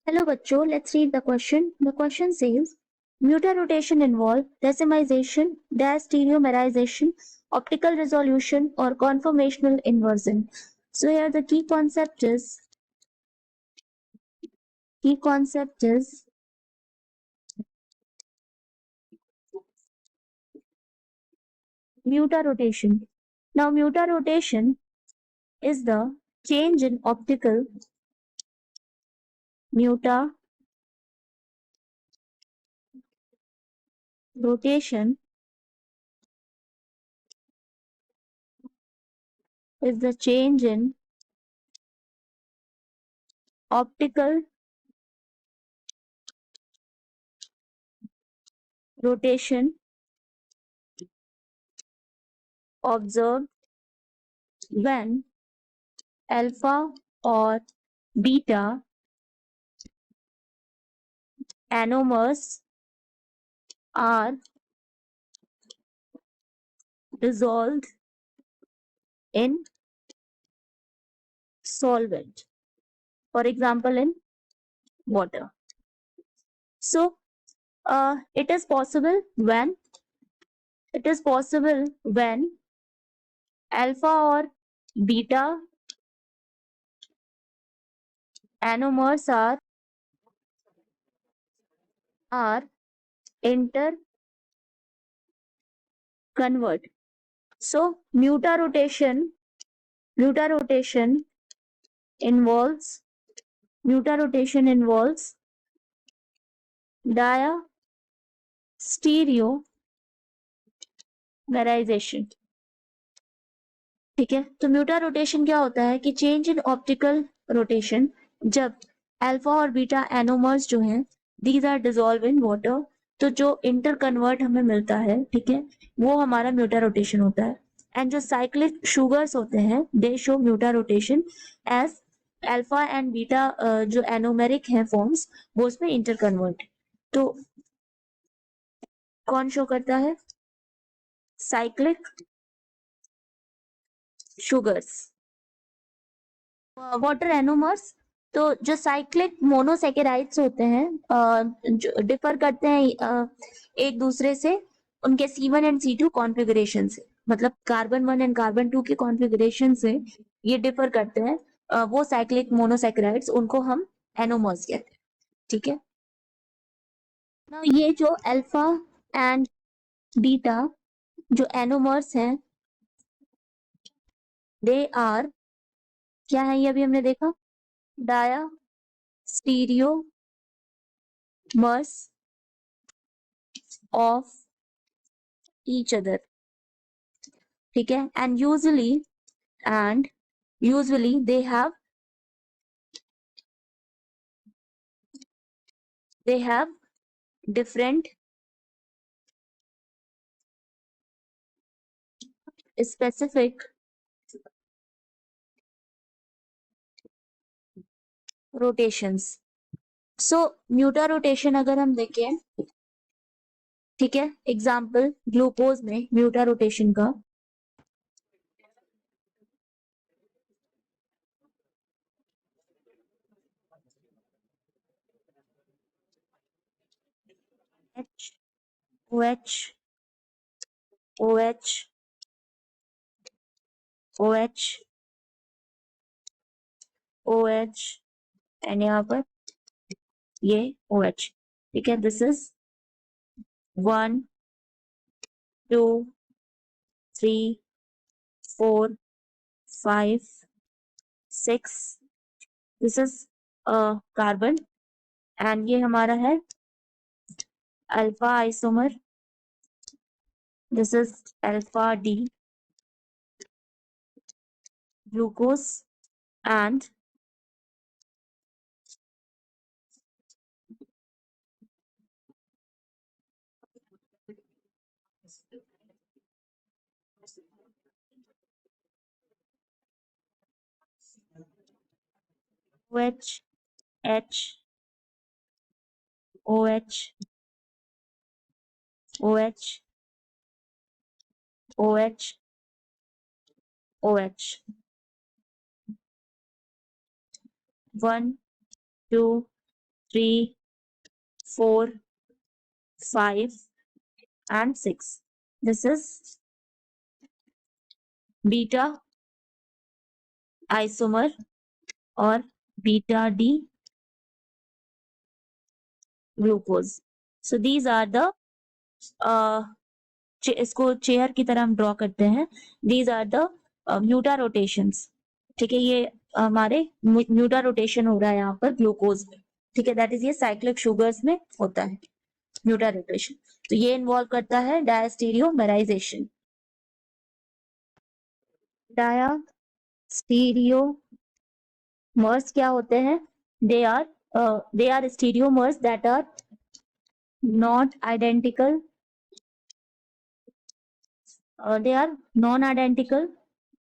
Hello बच्चों, let's read the question. The question says, mutarotation involve decimization, diastereomerization, optical resolution, or conformational inversion. So here the key concept is mutarotation. Now mutarotation is the change in optical mutarotation is the change in optical rotation observed when alpha or beta anomers are dissolved in solvent, for example, in water. So, it is possible when alpha or beta anomers are interconvert. So, mutarotation involves diastereomerization. ठीक है, तो म्यूटा rotation क्या होता है कि change in optical rotation जब alpha और beta anomers जो हैं these are dissolve in water, तो जो इंटर कन्वर्ट हमें मिलता है, ठीक है, वो हमारा म्यूटा रोटेशन होता है. एंड जो साइक्लिक शुगर्स होते हैं they show mutarotation as alpha and beta जो एनोमेरिक हैं फॉर्म्स वो उसमें इंटर कन्वर्ट. तो कौन शो करता है? Cyclic sugars. वाटर एनोमर्स, तो जो साइक्लिक मोनोसेकेराइड्स होते हैं जो डिफर करते हैं एक दूसरे से उनके C1 एंड C2 कॉन्फ़िगरेशन से, मतलब कार्बन 1 एंड कार्बन 2 के कॉन्फ़िगरेशन से ये डिफर करते हैं. वो साइक्लिक मोनोसेकेराइड्स उनको हम एनोमर्स कहते हैं. ठीक है, Now, ये जो अल्फा एंड बीटा जो एनोमर्स हैं दे आर क्या है, ये अभी हमने देखा, डाया स्टीरियोमर्स of each other. ठीक है, and usually they have different specific rotations. So mutarotation अगर हम देखें, ठीक है, एग्जाम्पल ग्लूकोज में म्यूटा रोटेशन का H OH OH OH OH and यहाँ पर ये OH. ठीक है, this is 1 2 3 4 5 6. This is carbon and ये हमारा है alpha isomer. This is alpha D glucose and OH H OH OH OH OH. 1 2 3, 4, 5 and 6. This is beta isomer or beta D glucose. So these are the इसको chair की तरह हम draw करते हैं. These are the mutarotations. ठीक है, ये हमारे म्यूटा रोटेशन हो रहा है यहाँ पर ग्लूकोज में. ठीक है, दैट इज ये साइक्लिक शुगर्स में होता है म्यूटा रोटेशन. तो ये इन्वॉल्व करता है डायस्टीरियोमराइजेशन. डायस्टीरियोमर्स क्या होते हैं? They are stereomers that are not identical. They are non-identical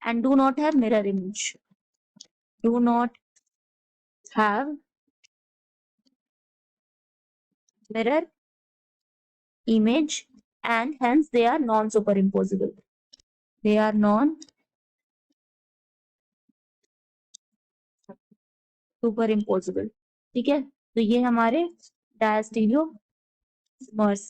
and do not have mirror image. Do not have mirror image and hence they are non-superimposable. They are non-superimposable. ठीक है, तो ये हमारे डायस्टीरियोमर्स.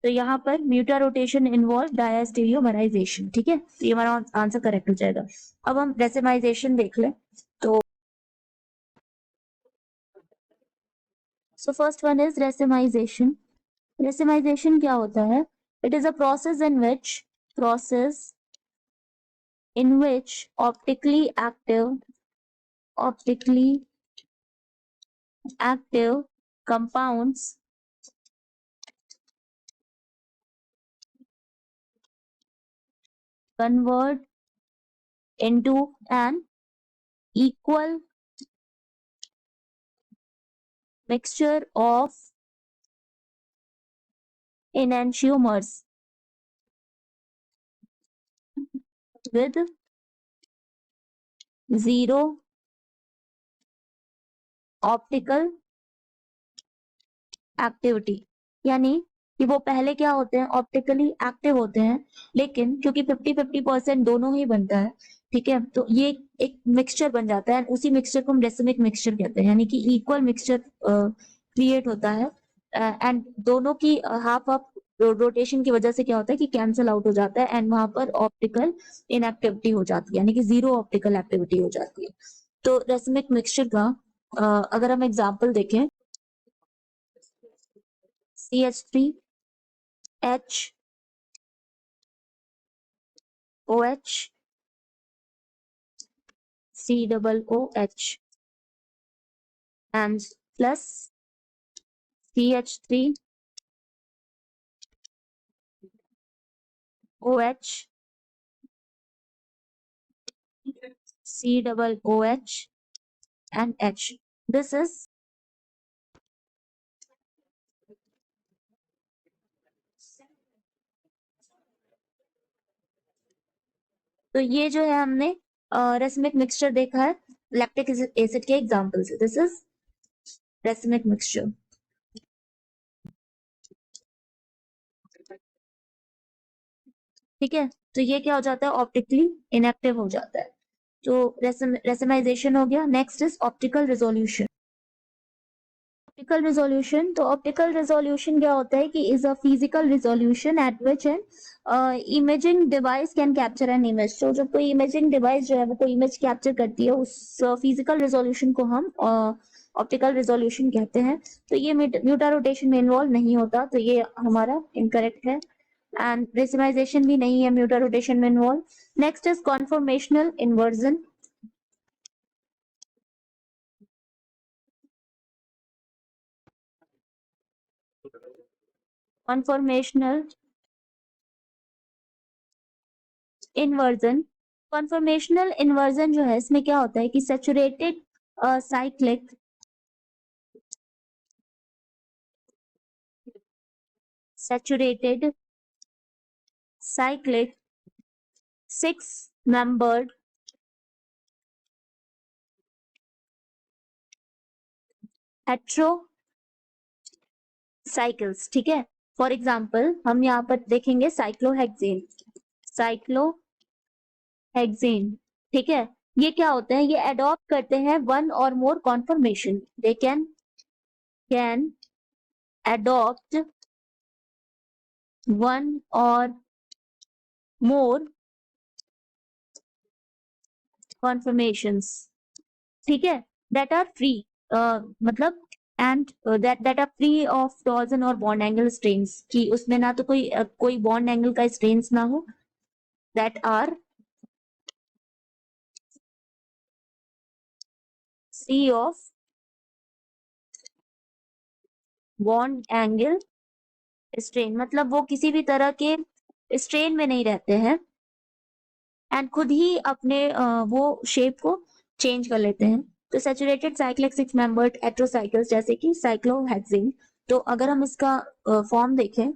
तो यहाँ पर म्यूटा रोटेशन इन्वॉल्व डायस्टीरियोमराइजेशन. ठीक है, तो ये हमारा आंसर करेक्ट हो जाएगा. अब हम रेसिमाइजेशन देख लें. तो so first one is racemisation. Racemisation क्या होता है? It is a process in which optically active compounds convert into an equal mixture of enantiomers with zero optical activity. यानी कि वो पहले क्या होते हैं? ऑप्टिकली एक्टिव होते हैं, लेकिन क्योंकि 50-50% दोनों ही बनता है. ठीक है, तो ये एक मिक्सचर बन जाता है. उसी मिक्सचर को हम रेसिमिक मिक्सचर कहते हैं, यानी कि इक्वल मिक्सचर क्रिएट होता है. एंड दोनों की हाफ ऑफ रोटेशन की वजह से क्या होता है कि कैंसिल आउट हो जाता है एंड वहां पर ऑप्टिकल इनएक्टिविटी हो जाती है, यानी कि जीरो ऑप्टिकल एक्टिविटी हो जाती है. तो रेसिमिक मिक्सचर का अगर हम एग्जाम्पल देखें, CH3 H OH COOH and plus CH3 OH COOH and H. This is तो ये जो है हमने रेसिमिक मिक्सचर देखा है लैक्टिक एसिड के एग्जांपल से. This is racemic mixture. ठीक है, तो ये क्या हो जाता है? ऑप्टिकली इनएक्टिव हो जाता है. तो रेसिमाइजेशन हो गया. Next is optical resolution. Optical resolution, तो ऑप्टिकल रिजोल्यूशन क्या होता है कि is a physical resolution at which N imaging device can capture an image. तो जब कोई इमेजिंग डिवाइस जो है वो कोई इमेज कैप्चर करती है, उस फिजिकल रिजोल्यूशन को हम ऑप्टिकल रिजोल्यूशन कहते हैं. तो ये म्यूटा रोटेशन में इन्वॉल्व नहीं होता, तो ये हमारा इनकरेक्ट है. एंड रेसिमाइजेशन भी नहीं है म्यूटा रोटेशन में involve. Next is conformational inversion. Conformational inversion. Conformational inversion जो है, इसमें क्या होता है कि सैचुरेटेड cyclic 6-membered हेट्रोसाइकल्स. ठीक है, फॉर एग्जाम्पल हम यहाँ पर देखेंगे साइक्लोहेक्सेन. ठीक है, ये क्या होते हैं? ये अडॉप्ट करते हैं वन और more conformation. They can can adopt one or more conformations, ठीक है, that are free, मतलब and that are free of torsion or bond angle strains, कि उसमें ना तो कोई bond angle का strains ना हो, that are free of bond angle strain, मतलब वो किसी भी तरह के strain में नहीं रहते हैं एंड खुद ही अपने वो शेप को चेंज कर लेते हैं। तो सैचुरेटेड साइक्लिक सिक्स मेंबर्ड एट्रोसाइकल्स जैसे कि साइक्लोहेक्सिन, तो अगर हम इसका फॉर्म देखें,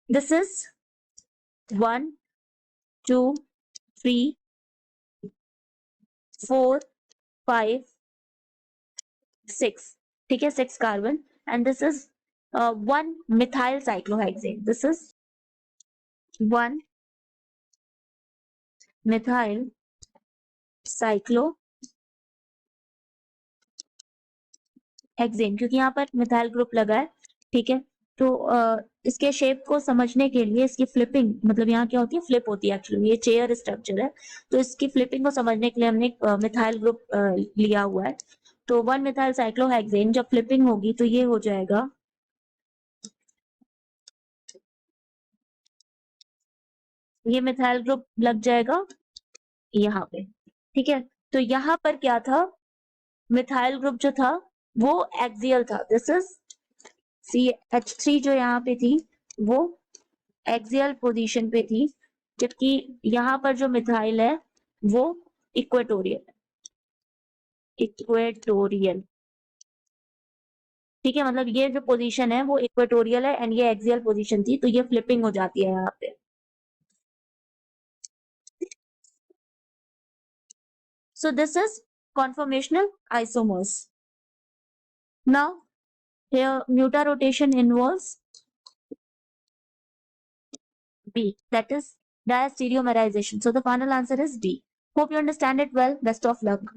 दिस इज 1 2 3 4 5 6, ठीक है, 6 carbon, and this is 1 methyl cyclohexane, this is 1 methyl cyclohexane, क्योंकि यहाँ पर मिथाइल ग्रुप लगा है, ठीक है। तो इसके शेप को समझने के लिए इसकी फ्लिपिंग, मतलब यहाँ क्या होती है, फ्लिप होती है, एक्चुअली ये चेयर स्ट्रक्चर है, तो इसकी फ्लिपिंग को समझने के लिए हमने एक मिथाइल ग्रुप लिया हुआ है। तो 1 मिथाइल साइक्लोहेक्सेन जब फ्लिपिंग होगी तो ये हो जाएगा, ये मिथाइल ग्रुप लग जाएगा यहाँ पे, ठीक है। तो यहाँ पर क्या था, मिथाइल ग्रुप जो था वो एक्सियल था, दिस इज CH3 जो यहाँ पे थी वो एक्सियल पोजीशन पे थी, जबकि यहाँ पर जो मिथाइल है वो इक्वेटोरियल, इक्वेटोरियल, ठीक है, मतलब ये जो पोजीशन है वो इक्वेटोरियल है एंड ये एक्सियल पोजीशन थी, तो ये फ्लिपिंग हो जाती है यहाँ पे। So this is conformational isomers. Now here mutarotation involves B, that is diastereomerization. So the final answer is D. Hope you understand it well. Best of luck.